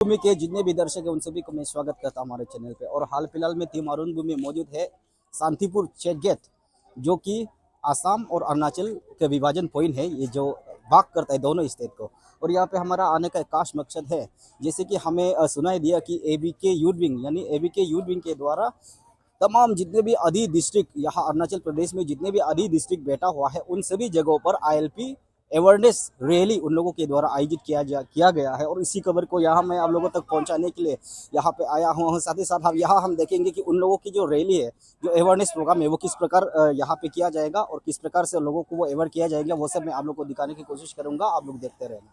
भूमि के जितने भी दर्शक हैं उन सभी को मैं स्वागत करता हूं हमारे चैनल पे। और हाल फिलहाल में टीम अरुण भूमि मौजूद है शांतिपुर चेक गेट, जो कि आसाम और अरुणाचल के विभाजन पॉइंट है, ये जो भाग करता है दोनों स्टेट को। और यहाँ पे हमारा आने का एक खास मकसद है, जैसे कि हमें सुनाई दिया कि एबीके यूथ विंग यानी एबीके यूथ विंग के द्वारा तमाम जितने भी अधि डिस्ट्रिक्ट यहाँ अरुणाचल प्रदेश में जितने भी अधि डिस्ट्रिक्ट बैठा हुआ है उन सभी जगहों पर आईएलपी अवेयरनेस रैली उन लोगों के द्वारा आयोजित किया गया है। और इसी खबर को यहाँ मैं आप लोगों तक पहुँचाने के लिए यहाँ पे आया हूँ। साथ ही साथ हम देखेंगे कि उन लोगों की जो रैली है, जो अवेयरनेस प्रोग्राम है, वो किस प्रकार यहाँ पे किया जाएगा और किस प्रकार से लोगों को वो अवेयर किया जाएगा, वो सब मैं आप लोग को दिखाने की कोशिश करूंगा। आप लोग देखते रहना।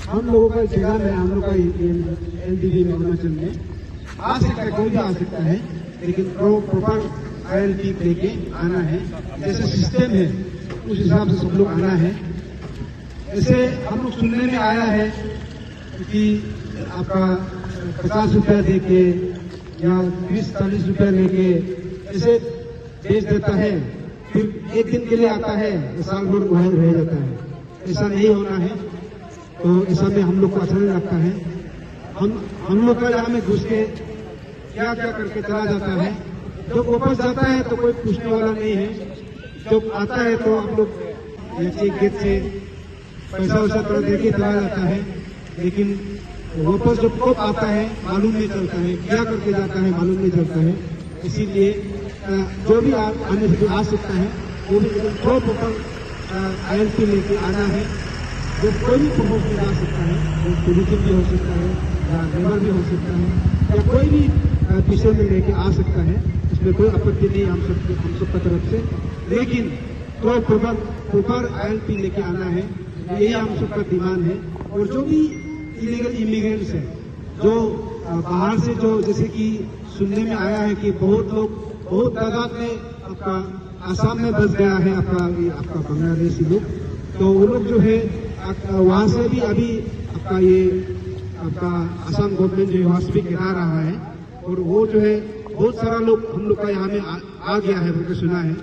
हम लोगों का जगह है, हम लोग का एलडीबी में अरुणाचल में आ सकता है, कोई भी आ सकता है, लेकिन प्रॉपर आईएलपी लेके आना है। जैसे सिस्टम है उस हिसाब से सब लोग आना है। ऐसे हम लोग सुनने में आया है कि आपका 50 रुपया दे के या 20-40 रुपया लेके ऐसे बेच देता है, फिर एक दिन के लिए आता है, साल भर वहीं रह जाता है। ऐसा नहीं होना है। तो ऐसा में हम लोग को अच्छा नहीं लगता है। हम लोग का यहाँ में घुस के क्या क्या करके चला जाता है। जब वापस जाता है तो कोई पूछने वाला नहीं है। जब आता है तो आप लोग एक गेट से पैसा वैसा थोड़ा दे के चला जाता है, लेकिन वापस जब कब आता है मालूम नहीं चलता है, क्या करके जाता है मालूम नहीं चलता है। इसीलिए जो भी आने से आ सकता है वो भी प्रॉपर आईएलपी लेके आना है। जो कोई भी प्रमोट में जा सकता है, वो पोजिशन भी हो सकता है या लेबर भी हो सकता है या कोई भी विषय में लेके आ सकता है, इसमें कोई आपत्ति नहीं हम सबका तरफ से। लेकिन तो प्रॉपर आईएलपी लेके आना है, यही हम सबका डिमांड है। और जो भी इलीगल इमिग्रेंट्स है, जो बाहर से जो जैसे कि सुनने में आया है कि बहुत लोग बहुत तादाद में आपका आसाम में बस गया है, आपका बांग्लादेशी लोग, तो वो लोग जो है वहाँ से भी अभी आपका आसाम गवर्नमेंट जो है वहाँ से भी गिरा रहा है। और वो जो है बहुत सारा लोग हम लोग का यहाँ में आ गया है बोलकर सुना है।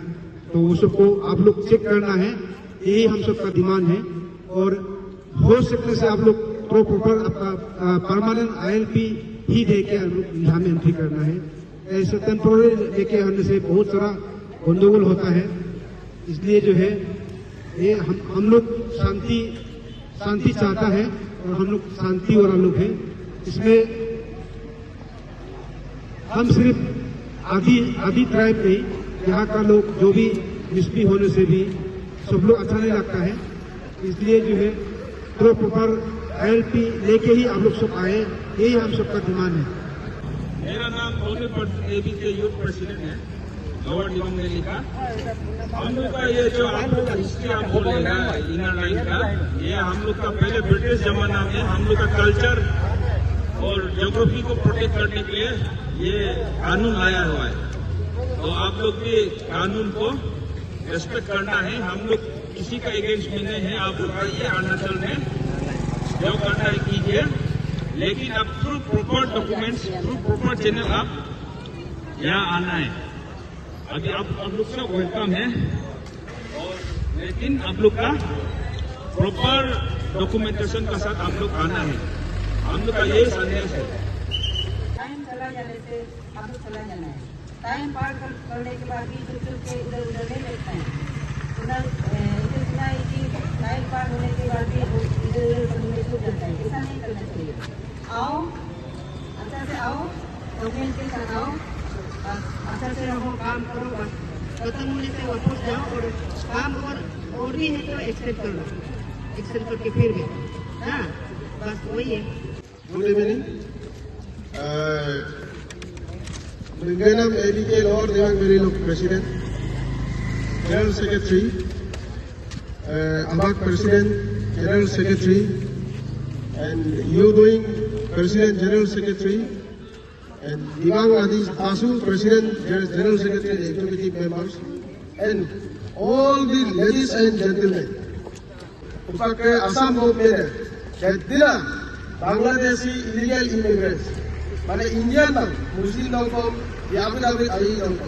तो वो सबको आप लोग चेक करना है, यही हम सबका डिमांड है। और हो सकने से आप लोग प्रॉपर आपका परमानेंट आईएलपी ही दे के यहाँ में एंट्री करना है। ऐसे टेम्पोररी लेके आने से बहुत सारा गंदोगल होता है। इसलिए जो है ये हम लोग शांति चाहता है और हम लोग शांति वाला लोग हैं। इसमें हम सिर्फ आदि ट्राइब नहीं, यहाँ का लोग जो भी मिसबी होने से भी सब लोग अच्छा नहीं लगता है। इसलिए जो है प्रॉपर आईएलपी लेके ही आप लोग सब आए, यही हम सबका डिमांड है। मेरा नाम एबीके यूथ प्रेसिडेंट है, लोअर दिबांग वैली का। हम लोग का ये जो आप लोग का हिस्ट्री आप बोलेगा इनर लाइन का, ये हम लोग का पहले ब्रिटिश जमाना में हम लोग का कल्चर और ज्योग्राफी को प्रोटेक्ट करने के लिए ये कानून लाया हुआ है। तो आप लोग भी कानून को रेस्पेक्ट करना है। हम लोग किसी का अगेंस्ट में नहीं है। आप लोग आइए अरुणाचल में, जो करना है कीजिए, लेकिन अब through proper documents, through proper channel आप यहाँ आना है। अभी आप लोग का वेलकम है, और लेकिन आप लोग का प्रॉपर डॉक्यूमेंटेशन का साथ आप लोग आना है। हम लोग का ये संदेश है। चला जाने से आप लोग चला जाना है। टाइम पार करने के बाद भी चुप चुप के इधर उधर नहीं बैठते हैं। इधर सुना है कि टाइम पार होने के बाद भी इधर उधर करने को जाता है। ऐसा नहीं करना चाहिए। आओ, अच्छा से आओ, डॉक्यूमेंट के साथ आओ, अच्छा से रहो, काम करो, बस खत्म होने से वापस जाओ और काम और भी है तो एक्सेप्ट कर लो, एक्सेप्ट करके फिर गए। हाँ, बस वही है। Good evening. Minganam ABK Lord Devang Merilo President, General Secretary, Abak President, General Secretary, and you doing President, General Secretary, and Divang Adis Asu, President, General Secretary, Executive Members, and all the ladies and gentlemen. Upake Assam Government, Jadila, Bangladeshi illegal immigrants. Mana Indian lang, Muslim lang ko, Abu Dhabi ay lang ko.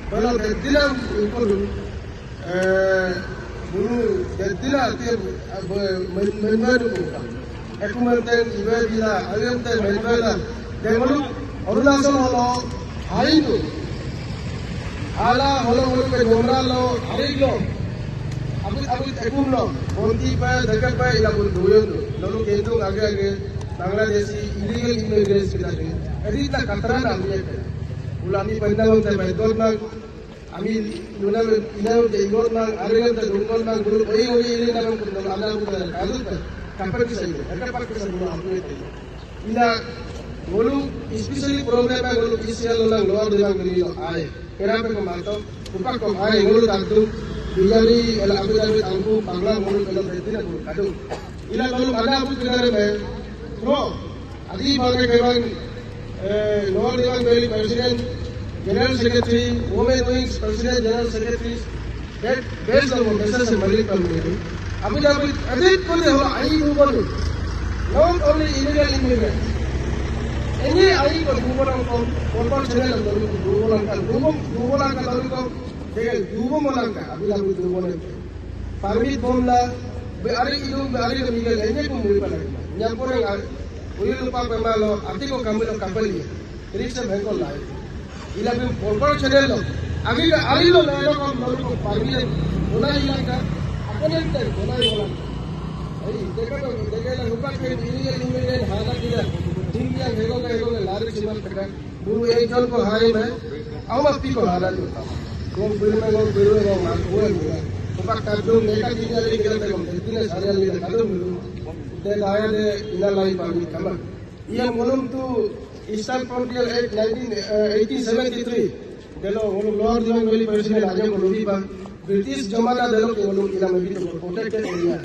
Kalau Jadilah impor, Guru Jadilah tiap member ko. Aku mantan ibadah bila, aku mantan member lah. Demalu Arunachal holo, hari tu, ala holo ke Jomra lo, hari lo. Aku ekun lo, bonti pa, dekat pa, ilang doyan lo. Lalu kentung age Bangladeshi illegal immigrants kita ni. Jadi tak kataran kami itu. Ulami pandang kita betul nak. Kami inau jenggot nak, arian tak jenggot nak. Guru ini nak kita anda kita kalau tak kapal kita ini. Kapal kita guru aku itu. Ina guru especially program apa guru isial orang luar dalam guru lo ay. Kenapa kau mahu? Bukan kau ay guru tantu. Bijari Abu Dhabi tantu Bangla guru kalau betul guru kadu. Ina guru anda aku kita ni. Bro, Adi Bhagre Kevan, Lord Devang Merilo President, General Secretary, Women Wings President, General Secretaries, that based on Mrs. Malik Community. Abu Dhabi, Adi Pune Hola, Ayi Gubanu, not only illegal immigrants. Any Ayi Gubanang from Portal Channel of Gubanang Kaluko, they Gubananga, Abu Dhabi Gubanang. Permit Bomla, Ari Idum, Ari Miguel, any Kumula. Nyapur yang uyu lupa pemalo, arti ko kami lo kapal ni, riksha bengkol lai. Ila bim Portal Channel lo, agi lo lai lo kam lalu ko parmi bola ilang ka, apa ni kita bola ilang. Ayi, dekha lupa ke ini hala kita, tinggi yang hego ke lari siman kita, guru ekjol ko hai me, awam pi ko hala tu. Gong biru me mak boleh boleh. Lupa kadung mereka tinggal di kita tegom, itu sehari hari kadung biru. Daya de ina lai pagi kamar. Ia molum tu Eastern Frontier Act 1873. Delo molum Lord Devang Merilo President aja molum di bang British Jamana delo ke molum ina mebi tu protected area.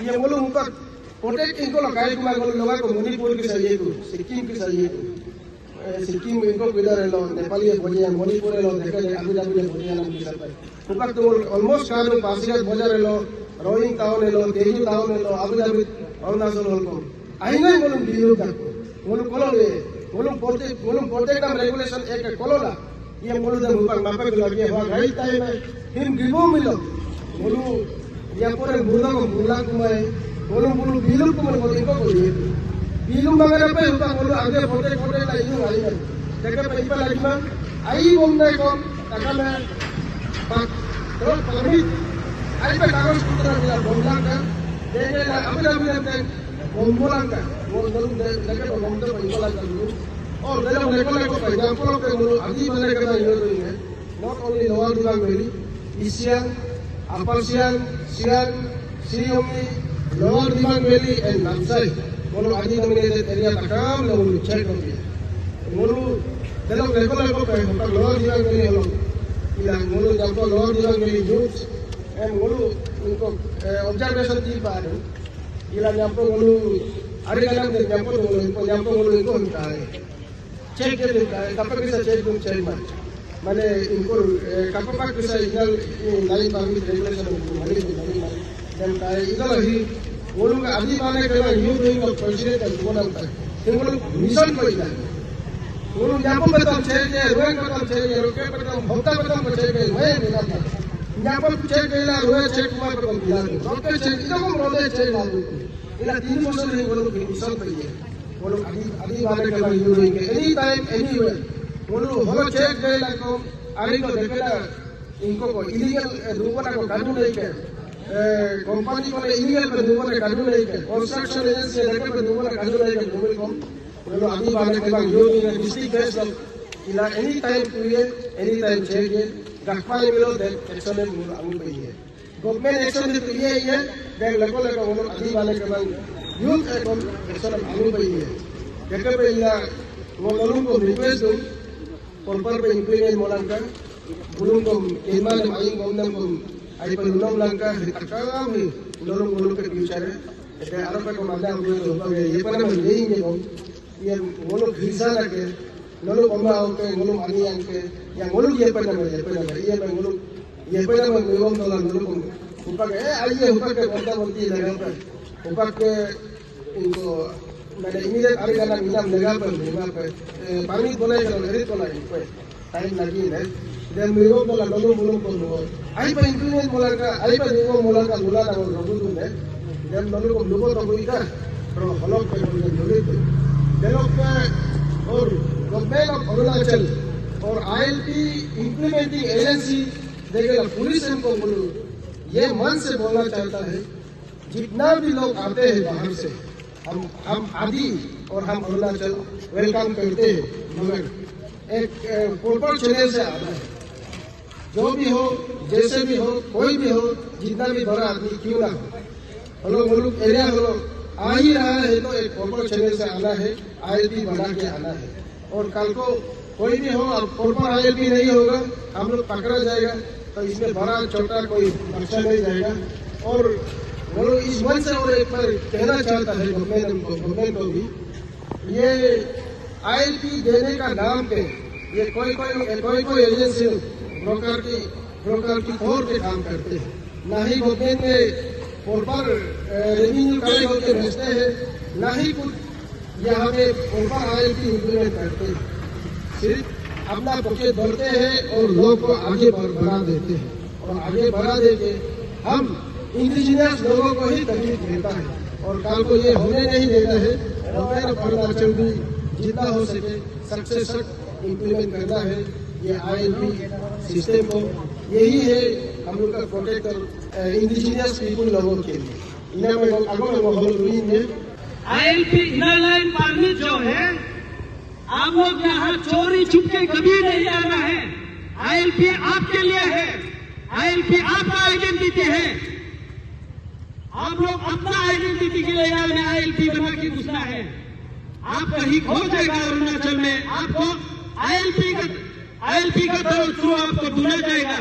Ia molum ukat protect inko la kai kumar molum loga ko Manipur ke sahiye tu, Sikkim ke sahiye tu. Sikkim inko kidar lo, Nepali bojian, Manipur lo dekha Abu Dhabi bojian nam kisar pai. Ukat tu almost kadung Pasirat bojar lo, Rowing town lo, Teju town lo, Abu Dhabi Arunachal Holcom. Aingai molum biru dakko. Molum kolole. Molum protect am regulation ek kolola. Ia molum da mupang mapak lagi ho right time him gibo milo. Molum ia pore burda ko burla kumai. Molum bilu kumai molum ko koi. Bilu magara pe uta molum age protect la iu ai. Dekha pe ipa lagi ma ai bomne ko takame pak to permit ai pe kagos putra bila bomla ka dekha Abu Dhabi kan bombolangka molum dekha bomda pe ipa lagi dulu. और देखो देखो को example के बोलो अभी मैंने कहा ये तो है not only lower Dibang valley ईसियन अपर सियान Siyomi lower Dibang valley and Namsai बोलो आदि डोमिनेटेड एरिया तकाम लो चेक हो गया बोलो देखो को लोअर दिवांग वैली लो इला बोलो जब lower Dibang valley youth and बोलो उनको ऑब्जर्वेशन दी बात इला यहाँ पर बोलो अरे कलम दे यहाँ पर बोलो इनको होता है cek dia kapal bisa cek dum cek mana impor kapal bisa igal lain bagi regulation dan kai igal lagi orang abdi mana kena you doing of president dan orang tak orang mission ko igal orang japa betul cek dia ruang betul cek dia roket betul hota betul cek dia way nila japa cek dia ruang cek kuma betul dia roket cek itu ko roket cek lalu ila 3 bosor ni orang mission ko igal बोलो अभी बारे के लिए use होंगे any time anywhere holo check day la ko ari ko dekeda inko ko illegal dubona ko kadu nahi ke company ko illegal ko dubona kadu nahi ke construction agency dekeda ko dubona kadu nahi ke dubel ko holo ani bane ke bang yo district based ila anytime period anytime check ye dakpai milo de action mul amu pe ye government action de ye ye de lako holo ani bane ke bang youth action amu pe ye dekeda ila ngolong ko request do por pe implement molanka bulung ko iman ay ngomnam ko ay panunong langka hitakam hi ngolong ke future ete arape ko manda ko do ye pana me nei ne ko ye ngolong visa la ke ngolong oma ke ngolong ani ang ke ya ngolong ye pana me ngolong ye pana me ngolong to la ngolong upak ay upak ke konta monti laga pa upak ke इनको मैंने immediate अरे गाना मिला लगा पर वहाँ पे पानी बनाए कर लगे तो नहीं कोई टाइम लगी है देन मेरे को लगा लो बोलो को लो आई पे इंक्रीमेंट बोला का आई पे निको बोला का बोला ना वो रोड में देन लोगों को लोगों तो कोई का तो हलक पे बोल लोगे थे डेवलप और गवर्नमेंट ऑफ अरुणाचल और आईएलपी इंप्लीमेंटिंग एजेंसी देखिए पुलिस इनको बोलो ये मन से बोलना चाहता है जितना भी लोग आते हैं बाहर से हम आदि और हम अरुणाचल वेलकम करते हैं मगर एक प्रॉपर चैनल से आता है जो भी हो जैसे भी हो कोई भी हो जितना भी बड़ा आदमी क्यों ना हो लोग एरिया हो आ ही रहा है तो एक प्रॉपर चैनल से आना है आईएलपी बना के आना है और कल को कोई भी हो और प्रॉपर आईएलपी नहीं होगा हम लोग पकड़ा जाएगा तो इसमें बड़ा छोटा कोई बच्चा नहीं जाएगा और वो इस मन से और एक बार कहना चाहता है गवर्नमेंट को भी ये आईएलपी देने का नाम पे ये कोई एजेंसी ब्रोकर की तौर पे काम करते हैं ना ही गवर्नमेंट में प्रॉपर रेवेन्यू कार्य होकर भेजते हैं ना ही कुछ यहाँ पे प्रॉपर आईएलपी इम्प्लीमेंट करते हैं सिर्फ अपना पॉकेट भरते हैं और लोगों को आगे बढ़ा देते हैं और आगे बढ़ा देके हम इंडिजिनियस लोगों को ही तकलीफ देता है और कल को ये होने नहीं देता है गवर्नमेंट ऑफ अरुणाचल भी जितना हो सके सक्सेस इम्प्लीमेंट करना है ये आईएलपी सिस्टम को यही है हम लोग का प्रोटेक्टर इंडिजिनियस पीपुल लोगों के लिए आईएलपी इनर लाइन परमिट जो है आप लोग यहाँ चोरी छुपके कभी नहीं जाना है। आईएलपी आपके लिए है, आईएलपी आपका आइडेंटिटी है। आप लोग अपना आइडेंटिटी के लिए आईएलपी बना के घुसना है। आप कहीं खो जाएगा अरुणाचल में, आपको आईएलपी का थ्रू आपको ढूंढा जाएगा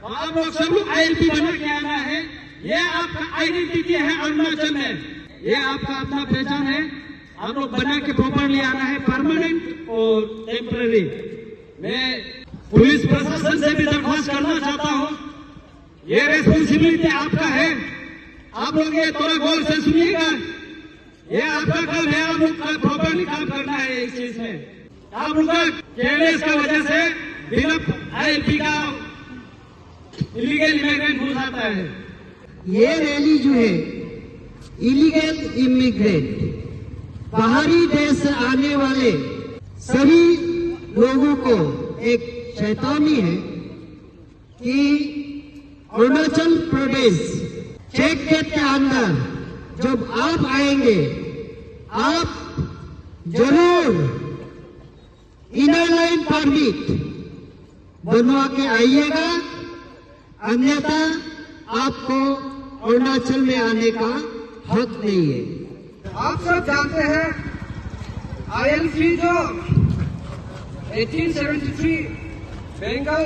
और आप लोग सब लोग आईएलपी बना के आना है। ये आपका आइडेंटिटी है अरुणाचल में, ये आपका अपना पहचान है। आप लोग बना के प्रॉपरली आना है, परमानेंट और टेम्पररी। मैं पुलिस प्रशासन से भी दरख्वास्त करना चाहता हूँ, ये रेस्पॉन्सिबिलिटी आपका है। आप लोग ये थोड़ा गौर से सुनिएगा, ये आपका काम है, आप लोग प्रॉपरली काम करना है इस चीज में। आप लोग केयरलेस की वजह से बिना आईएलपी का इलीगल इमिग्रेंट घुस आता है। ये रैली जो है इलीगल इमिग्रेंट बाहरी देश से आने वाले सभी लोगों को एक चेतावनी है कि अरुणाचल प्रदेश चेक गेट के अंदर जब आप आएंगे आप जरूर इनर लाइन परमिट बनवा के आइएगा, अन्यथा आपको अरुणाचल में आने का हक नहीं है। आप सब जानते हैं आईएलपी जो 1873 Bengal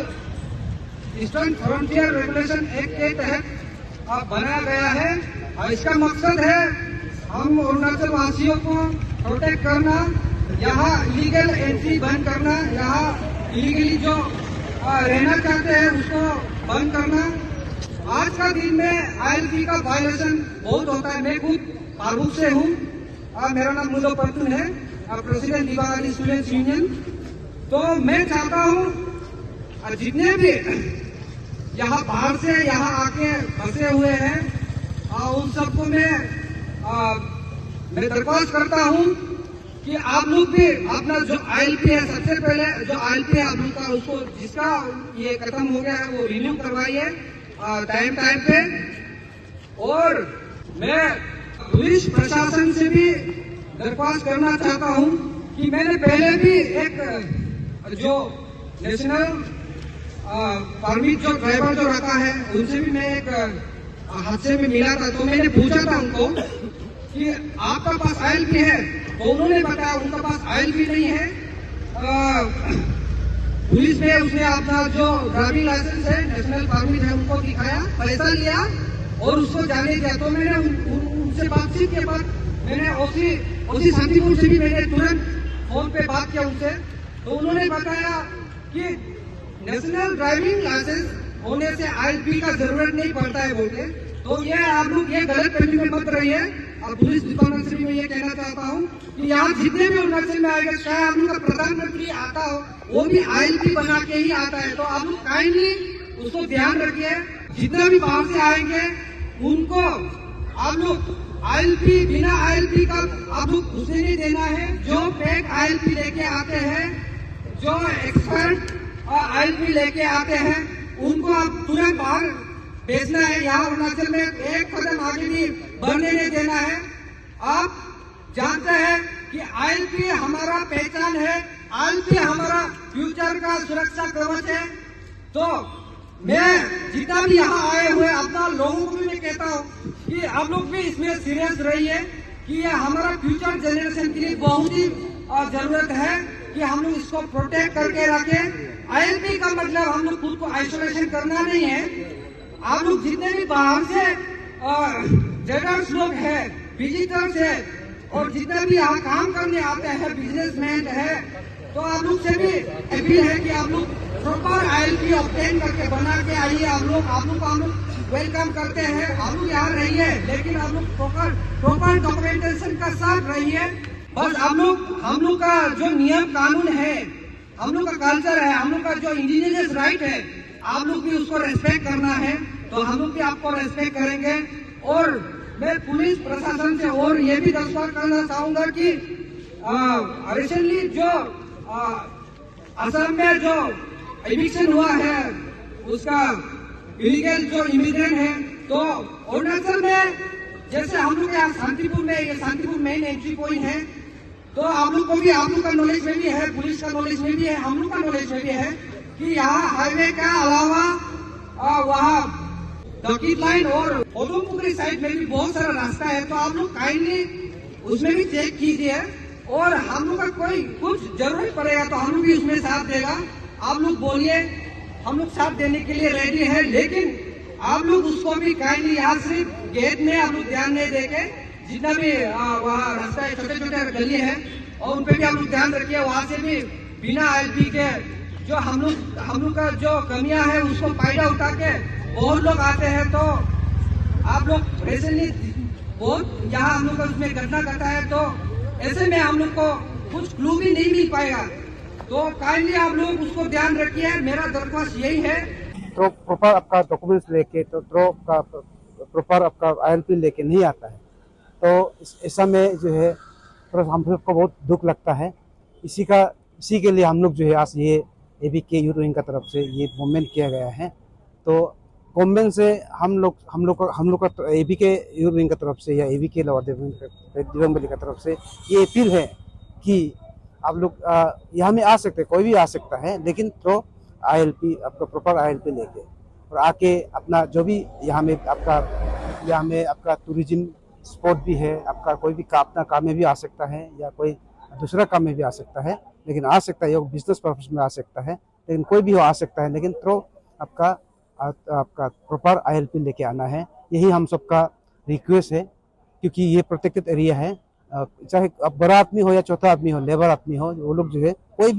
eastern frontier regulation act के तहत बनाया गया है और इसका मकसद है हम अरुणाचल वासियों को प्रोटेक्ट करना, यहाँ इलीगल एंट्री बंद करना, यहाँ इलीगली जो रहना चाहते हैं उसको बंद करना। आज का दिन में आईएलपी का वायलेशन बहुत होता है। मैं खुद पारुक से हूँ, मेरा नाम मुजो पतुन है, प्रेसिडेंट दिवाली स्टूडेंट्स यूनियन। तो मैं चाहता हूँ जितने भी यहाँ बाहर से यहाँ आके फंसे हुए हैं उन सबको मैं दरख्वास्त करता हूँ कि आप लोग भी अपना जो ILP है, सबसे पहले जो ILP है आप लोग का, उसको जिसका ये खत्म हो गया है वो रिन्यू करवाइए टाइम पे। और मैं पुलिस प्रशासन से भी दरख्वास्त करना चाहता हूं कि मैंने पहले भी एक जो नेशनल परमिट जो ड्राइवर जो रखा है उनसे भी मैं एक हादसे में मिला था, तो मैंने पूछा था उनको कि आपका पास ILP है, तो उन्होंने बताया उनका पास ILP नहीं है। पुलिस ने उसने अपना जो ड्राइविंग लाइसेंस है, नेशनल परमिट है, उनको दिखाया, पैसा लिया और उसको जाने दिया। तो मैंने उनसे बातचीत के बाद मैंने ओसी शांतिपुर से भी मैंने तुरंत फोन पे बात किया उनसे, तो उन्होंने बताया कि नेशनल ड्राइविंग लाइसेंस होने से ILP का जरूरत नहीं पड़ता है बोलते। तो ये आप लोग ये गलत फहमी में मत रहिए। और पुलिस डिपार्टमेंट से भी मैं ये कहना चाहता हूँ कि यहाँ जितने भी अरुणाचल में आएगा, चाहे आप लोग का प्रधानमंत्री आता हो, वो भी ILP बना के ही आता है। तो आप लोग काइंडली उसको ध्यान रखिए। जितना भी बाहर से आएंगे उनको आप लोग ILP, बिना ILP का आप लोग घुसने नहीं देना है। जो फेक ILP लेके आते हैं, जो एक्सपर्ट ILP लेके आते हैं, उनको आप तुरंत बाहर भेजना है। यहाँ अरुणाचल में एक कदम आगे भी बढ़ने नहीं देना है। आप जानते हैं कि ILP हमारा पहचान है, ILP हमारा फ्यूचर का सुरक्षा कवच है। तो मैं जितना भी यहाँ आए हुए अपना लोगों को भी मैं कहता हूँ कि आप लोग भी इसमें सीरियस रहिए कि ये हमारा फ्यूचर जनरेशन के लिए बहुत ही जरूरत है कि हम लोग इसको प्रोटेक्ट करके रखें। ILP का मतलब हम लोग खुद को आइसोलेशन करना नहीं है। आप लोग जितने भी बाहर से जगर्स लोग हैं, विजिटर्स है, और जितने भी यहाँ काम करने आते हैं, बिजनेसमैन है, तो आप लोग से भी अपील है कि आप लोग प्रॉपर ILP ऑब्टेन करके बना के आइए। आप लोग को हम लोग वेलकम करते हैं। आप लोग यहाँ रहिए, लेकिन आप लोग प्रॉपर डॉक्यूमेंटेशन का साथ रहिए। बस हम लोग का जो नियम कानून है, हम लोग का कल्चर है, हम लोग का जो इंडिजिनियस राइट है, आप लोग भी उसको रेस्पेक्ट करना है। तो हम लोग भी आपको रेस्पेक्ट करेंगे। और मैं पुलिस प्रशासन से और ये भी दरख्वास्त करना चाहूंगा कि रिसेंटली जो असम में जो एविक्शन हुआ है, उसका इलीगल जो इमिग्रेंट है, तो अरुणाचल में जैसे हम लोग यहाँ शांतिपुर में, ये शांतिपुर मेन एंट्री पॉइंट है, तो आप लोग को भी, आप लोग का नॉलेज में भी है, पुलिस का नॉलेज में भी है, हम लोग का नॉलेज में भी है कि यहाँ हाईवे का अलावा वहाँ डॉकिट लाइन और ओदमपुरी साइड में भी बहुत सारा रास्ता है। तो आप लोग काइंडली उसमें भी चेक कीजिए। और हम लोग का कोई कुछ जरूरत पड़ेगा तो हम लोग भी उसमें साथ देगा। आप लोग बोलिए, हम लोग साथ देने के लिए रेडी है, लेकिन आप लोग उसको भी काइंडली, यहाँ सिर्फ गेट में आप लोग ध्यान नहीं देके, जितना भी वहाँ रास्ता है, छोटे छोटे गली है, और उन पे भी आप लोग ध्यान रखिए। वहाँ से भी बिना ILP के जो हम लोग का जो कमियां है उसको फायदा उठा के बहुत लोग आते हैं। तो आप लोग रिसेंटली बहुत यहाँ हम लोग का उसमें घटना घटा है, तो ऐसे में हम लोग को कुछ क्लू भी नहीं मिल पाएगा। तो काइंडली आप लोग उसको ध्यान रखिए। मेरा दरख्वास्त यही है। तो प्रॉपर आपका डॉक्यूमेंट्स लेके, तो प्रॉपर आपका ILP लेके नहीं आता है, तो ऐसा में जो है थोड़ा हम सबको बहुत दुख लगता है। इसी के लिए हम लोग जो है आज ये ABK यूथ विंग का तरफ से ये मूवमेंट किया गया है। तो गवर्नमेंट से हम लोग का ABK यूथ विंग का तरफ से या ABK लोअर दिबांग वैली का तरफ से ये अपील है कि आप लोग यहाँ में आ सकते हैं, कोई भी आ सकता है, लेकिन तो ILP आपका प्रॉपर ILP लेके और आके अपना जो भी यहाँ में आपका टूरिज्म स्पॉट भी है, आपका कोई भी अपना काम में भी आ सकता है या कोई दूसरा काम में भी आ सकता है, लेकिन आ सकता है, बिजनेस पर्पस में आ सकता है, लेकिन कोई भी आ सकता है, लेकिन तो आपका प्रॉपर ILP लेके आना है। यही हम सबका रिक्वेस्ट है, क्योंकि ये प्रोटेक्टेड एरिया है। चाहे अब बड़ा आदमी हो या छोटा आदमी हो, लेबर आदमी हो, वो लोग जो है कोई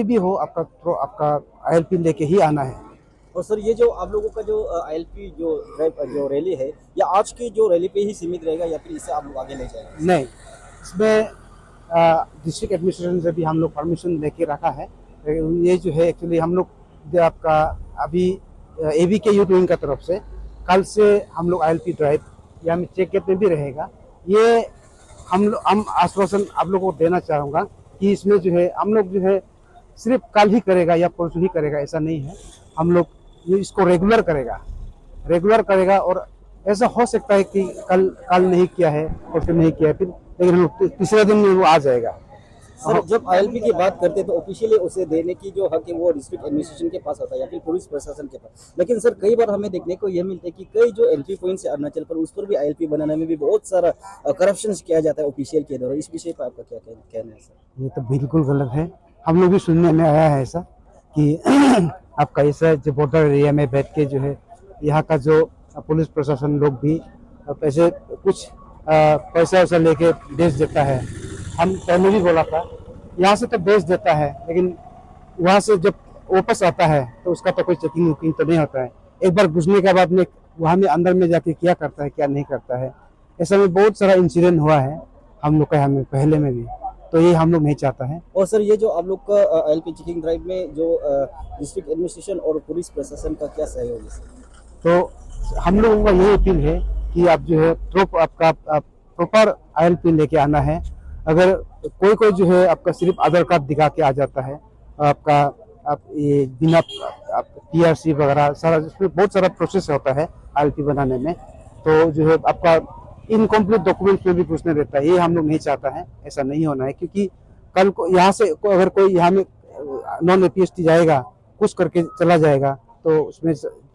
भी हो आपका ILP लेके ही आना है। और सर, ये जो आप लोगों का जो ILP जो रैली है, या आज की जो रैली पे ही सीमित रहेगा या फिर इसे आप लोग आगे ले जाएंगे? नहीं, इसमें डिस्ट्रिक्ट एडमिनिस्ट्रेशन से भी हम लोग परमिशन लेके रखा है। ये जो है एक्चुअली हम लोग आपका अभी ABK यूथ विंग का तरफ से कल से हम लोग ILP ड्राइव यहाँ में चेक गेट में भी रहेगा। ये हम आश्वासन आप लोगों को देना चाहूँगा कि इसमें जो है हम लोग जो है सिर्फ कल ही करेगा या परसों ही करेगा ऐसा नहीं है। हम लोग ये इसको रेगुलर करेगा और ऐसा हो सकता है कि कल नहीं किया है, परसों नहीं किया है, फिर लेकिन हम लोग तीसरे दिन में वो आ जाएगा। सर जब आईएलपी की बात करते हैं तो ऑफिशियली उसे देने की जो हक है वो डिस्ट्रिक्ट एडमिनिस्ट्रेशन के पास होता है या फिर पुलिस प्रशासन के पास। लेकिन सर कई बार हमें देखने को यह मिलता है कि कई जो एंट्री पॉइंट है अरुणाचल पर उस पर भी आईएलपी बनाने में भी बहुत सारा करप्शन किया जाता है ऑफिशियल के द्वारा। इस विषय पर आपका क्या कहना है सर? ये तो बिल्कुल गलत है। हम लोग भी सुनने में आया है ऐसा कि आपका ऐसा जो बॉर्डर एरिया में बैठ के जो है यहाँ का जो पुलिस प्रशासन लोग भी पैसे कुछ पैसा वैसा लेके बेच देता है। हम पहले भी बोला था यहाँ से तो बेच देता है, लेकिन वहाँ से जब वापस आता है तो उसका तो कोई चेकिंग वुकिंग तो नहीं होता है। एक बार घुसने के बाद में वहाँ में अंदर में जाके क्या करता है क्या नहीं करता है, ऐसा में बहुत सारा इंसिडेंट हुआ है हम लोग का हमें पहले में भी। तो ये हम लोग नहीं चाहता है। और सर ये जो आप लोग का आईएलपी चेकिंग ड्राइव में जो डिस्ट्रिक्ट एडमिनिस्ट्रेशन और पुलिस प्रशासन का क्या सहयोग है सर? तो हम लोगों का ये अपील है कि आप जो है आपका प्रॉपर आईएलपी लेके आना है। अगर कोई जो है आपका सिर्फ आधार कार्ड दिखा के आ जाता है, आपका आप ये बिना पीआरसी वगैरह सारा इसमें बहुत सारा प्रोसेस होता है आईएलपी बनाने में, तो जो है आपका इनकम्प्लीट डॉक्यूमेंट में भी पूछने देता है। ये हम लोग नहीं चाहता है, ऐसा नहीं होना है। क्योंकि कल को यहाँ से अगर कोई यहाँ में नॉन एपीएसटी जाएगा कुछ करके चला जाएगा तो उसमें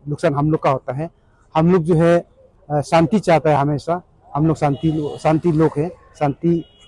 नुकसान हम लोग का होता है। हम लोग जो है शांति चाहता है हमेशा। हम लोग शांति लोग हैं,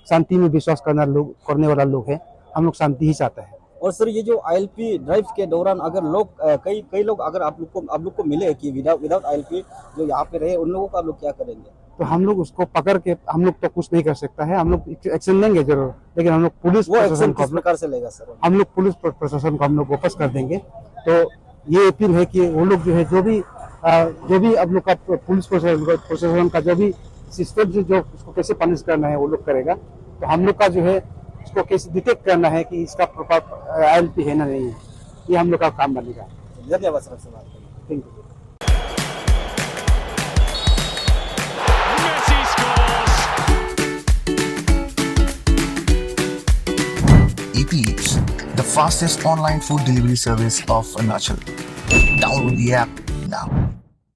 शांति में विश्वास करने वाला लोग है। हम लोग शांति ही चाहता है। और सर ये जो आईएलपी ड्राइव के दौरान अगर लोग कई लोग अगर आप लोग को मिले कि विदाउट आईएलपी जो यहाँ पे रहे, उन लोगों को आप लोग क्या करेंगे? तो हम लोग उसको पकड़ के हम लोग तो कुछ नहीं कर सकता है। हम लोग एक्शन लेंगे जरूर, लेकिन हम लोग पुलिस प्रशासन को किस प्रकार से लेगा सर? हम लोग पुलिस प्रशासन को हम लोग वापस कर देंगे। तो ये अपील है कि वो लोग जो है जो भी अब लोग का पुलिस प्रशासन का जो भी सिस्टम जो उसको कैसे पनिश करना है वो लोग करेगा। तो हम लोग का जो है उसको कैसे डिटेक्ट करना है कि इसका प्रॉपर आईएलपी है ना नहीं है, ये हम लोग का काम बनेगा। धन्यवाद सर आपसे बात करने। Thank you. Eats, the fastest online food delivery service of Arunachal. Download the app now.